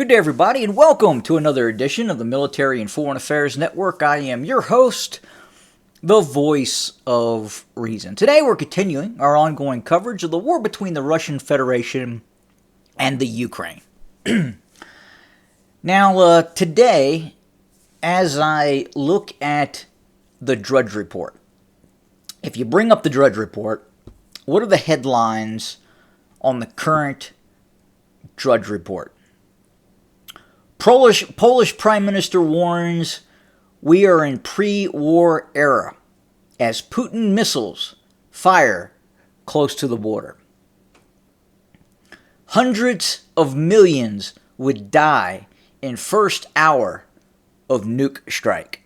Good day, everybody, and welcome to another edition of the Military and Foreign Affairs Network. I am your host, the voice of reason. Today, we're continuing our ongoing coverage of the war between the Russian Federation and the Ukraine. Now, today, as I look at the Drudge Report, if you bring up the Drudge Report, what are the headlines on the current Drudge Report? Polish Prime Minister warns we are in pre-war era as Putin missiles fire close to the border. Hundreds of millions would die in first hour of nuke strike.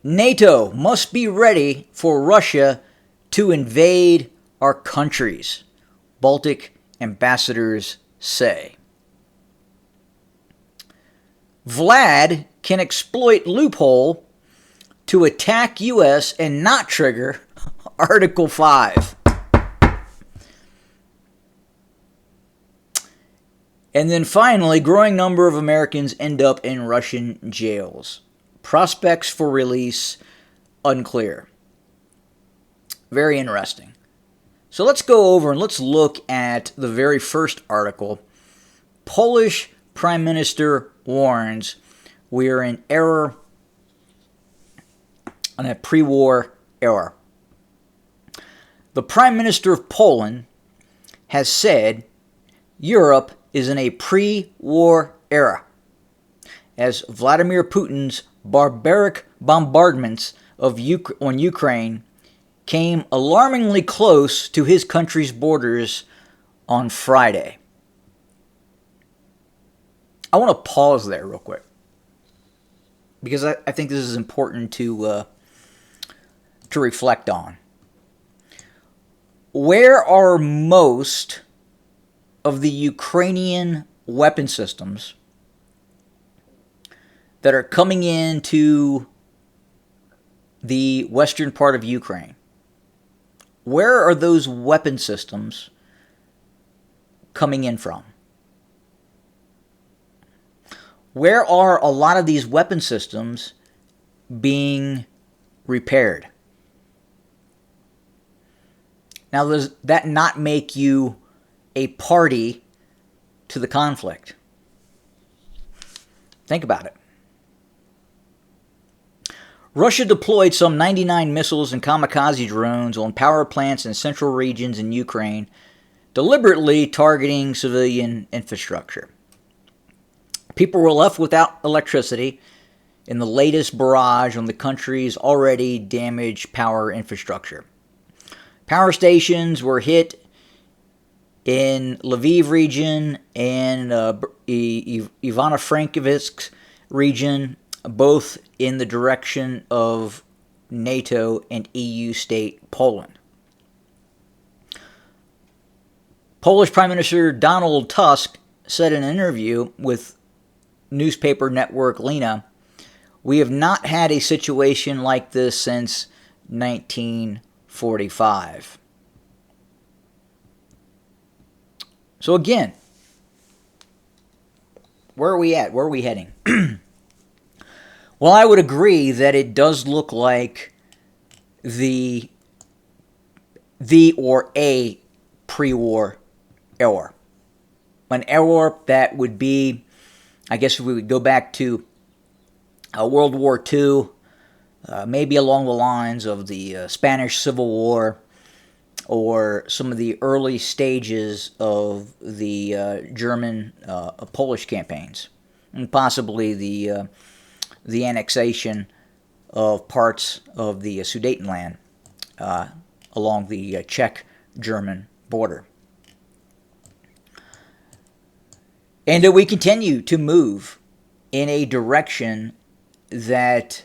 NATO must be ready for Russia to invade our countries, Baltic ambassadors say. Vlad can exploit loophole to attack U.S. and not trigger Article 5. And then finally, growing number of Americans end up in Russian jails. Prospects for release unclear. Very interesting. So let's go over and let's look at the very first article. Polish Prime Minister warns we are in error on a pre-war era. The Prime Minister of Poland has said Europe is in a pre-war era as Vladimir Putin's barbaric bombardments on Ukraine came alarmingly close to his country's borders on Friday. I want to pause there real quick because I think this is important to reflect on. Where are most of the Ukrainian weapon systems that are coming into the western part of Ukraine? Where are those weapon systems coming in from? Where are a lot of these weapon systems being repaired? Now, does that not make you a party to the conflict? Think about it. Russia deployed some 99 missiles and kamikaze drones on power plants in central regions in Ukraine, deliberately targeting civilian infrastructure. People were left without electricity in the latest barrage on the country's already damaged power infrastructure. Power stations were hit in Lviv region and Ivano-Frankivsk region, both in the direction of NATO and EU state Poland. Polish Prime Minister Donald Tusk said in an interview with newspaper network Lena, "We have not had a situation like this since 1945. So again, where are we at? Where are we heading? Well, I would agree that it does look like the or a pre-war era. An era that would be, I guess if we would go back to World War II, maybe along the lines of the Spanish Civil War or some of the early stages of the German Polish campaigns, and possibly the annexation of parts of the Sudetenland along the Czech-German border. And that we continue to move in a direction that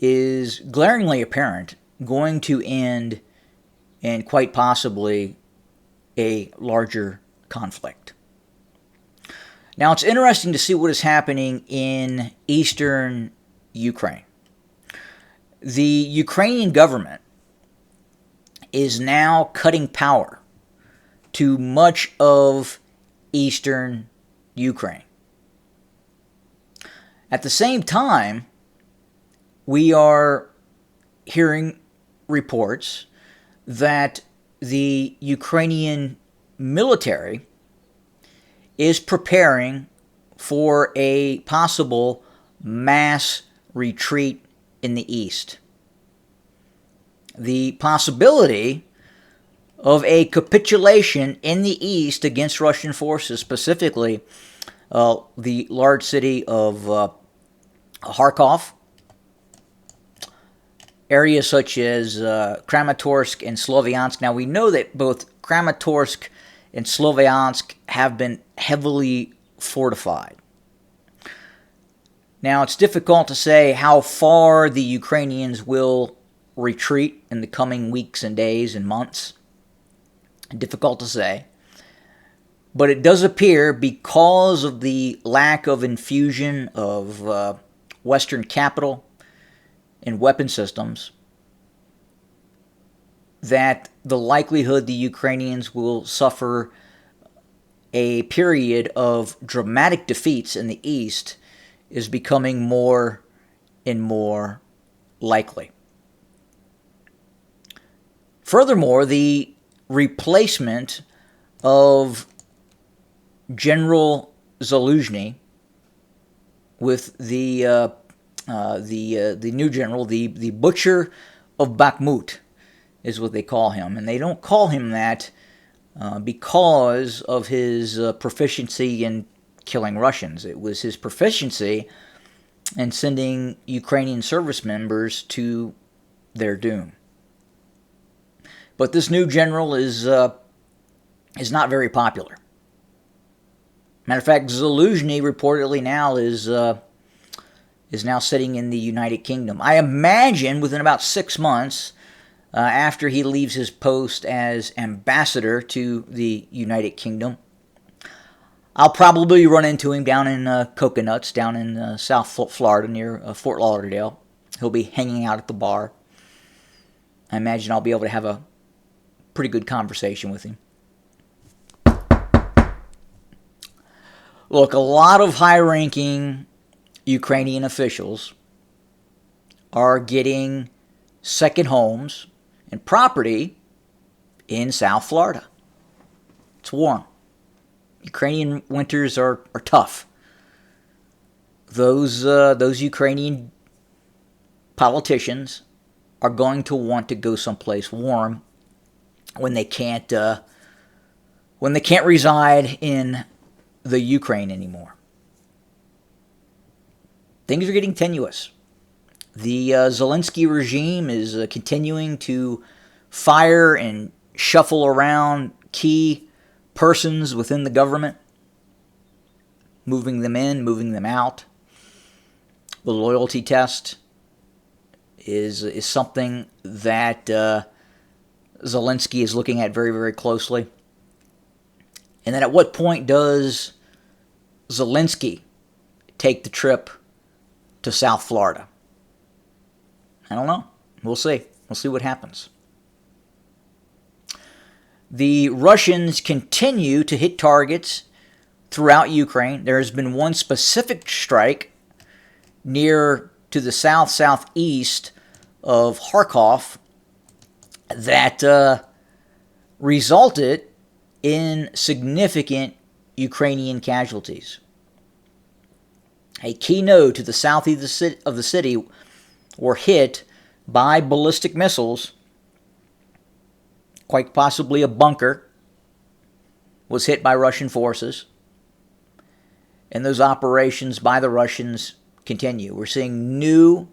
is glaringly apparent going to end in quite possibly a larger conflict. Now, it's interesting to see what is happening in eastern Ukraine. The Ukrainian government is now cutting power to much of eastern Ukraine. At the same time, we are hearing reports that the Ukrainian military is preparing for a possible mass retreat in the east. The possibility of a capitulation in the east against Russian forces, specifically the large city of Kharkov, areas such as Kramatorsk and Sloviansk. Now, we know that both Kramatorsk and Sloviansk have been heavily fortified. Now, it's difficult to say how far the Ukrainians will retreat in the coming weeks and days and months. Difficult to say. But it does appear, because of the lack of infusion of Western capital and weapon systems, that the likelihood the Ukrainians will suffer a period of dramatic defeats in the east is becoming more and more likely. Furthermore, the replacement of General Zaluzhny with the new general, the Butcher of Bakhmut, is what they call him. And they don't call him that because of his proficiency in killing Russians. It was his proficiency in sending Ukrainian service members to their doom. But this new general is not very popular. Matter of fact, Zaluzhny reportedly now is now sitting in the United Kingdom. I imagine within about 6 months, after he leaves his post as ambassador to the United Kingdom, I'll probably run into him down in Coconuts, down in South Florida near Fort Lauderdale. He'll be hanging out at the bar. I imagine I'll be able to have a pretty good conversation with him. Look, a lot of high-ranking Ukrainian officials are getting second homes and property in South Florida. It's warm. Ukrainian winters are tough. Those Ukrainian politicians are going to want to go someplace warm when they can't reside in the Ukraine anymore. Things are getting tenuous. The Zelensky regime is continuing to fire and shuffle around key persons within the government, moving them in, moving them out. The loyalty test is something that Zelensky is looking at very, very closely. And then at what point does Zelensky take the trip to South Florida? I don't know. We'll see. We'll see what happens. The Russians continue to hit targets throughout Ukraine. There has been one specific strike near to the southeast of Kharkov that resulted in significant Ukrainian casualties. A key node to the southeast of the city were hit by ballistic missiles. Quite possibly a bunker was hit by Russian forces. And those operations by the Russians continue. We're seeing new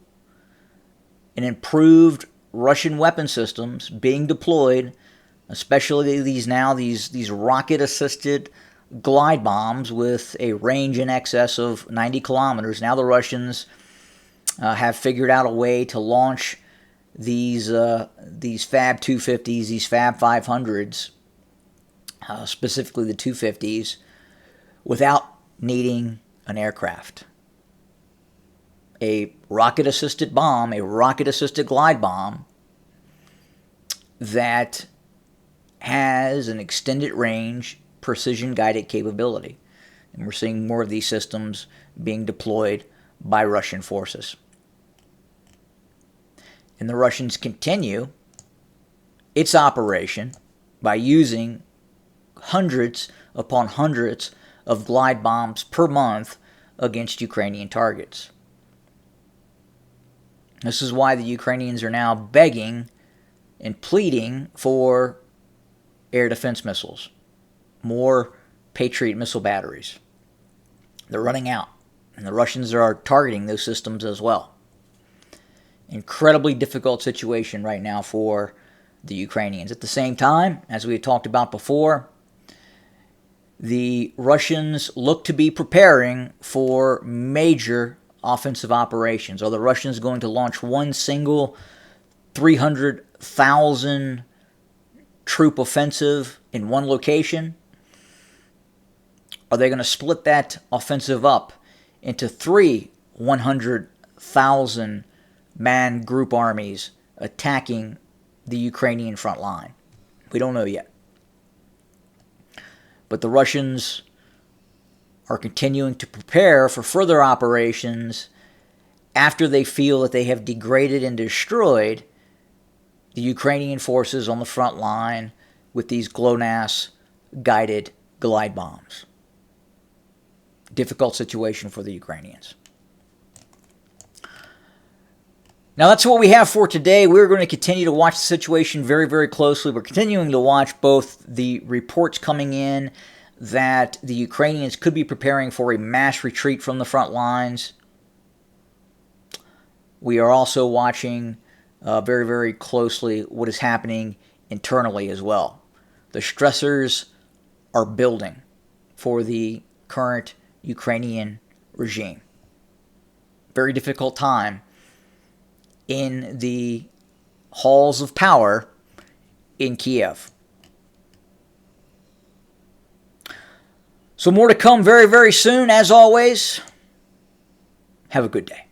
and improved Russian weapon systems being deployed, especially these rocket-assisted glide bombs with a range in excess of 90 kilometers. Now the Russians have figured out a way to launch these Fab 250s, these Fab 500s, specifically the 250s, without needing an aircraft. A rocket-assisted bomb, a rocket-assisted glide bomb that has an extended range, precision-guided capability. And we're seeing more of these systems being deployed by Russian forces. And the Russians continue its operation by using hundreds upon hundreds of glide bombs per month against Ukrainian targets. This is why the Ukrainians are now begging and pleading for air defense missiles, more Patriot missile batteries. They're running out, and the Russians are targeting those systems as well. Incredibly difficult situation right now for the Ukrainians. At the same time, as we had talked about before, the Russians look to be preparing for major offensive operations. Are the Russians going to launch one single 300,000 troop offensive in one location? Are they going to split that offensive up into three 100,000 man group armies attacking the Ukrainian front line? We don't know yet. But the Russians are continuing to prepare for further operations after they feel that they have degraded and destroyed the Ukrainian forces on the front line with these GLONASS guided glide bombs. Difficult situation for the Ukrainians. Now that's what we have for today. We're going to continue to watch the situation very, very closely. We're continuing to watch both the reports coming in that the Ukrainians could be preparing for a mass retreat from the front lines. We are also watching very, very closely what is happening internally as well. The stressors are building for the current Ukrainian regime. Very difficult time in the halls of power in Kiev. So more to come very, very soon. As always, have a good day.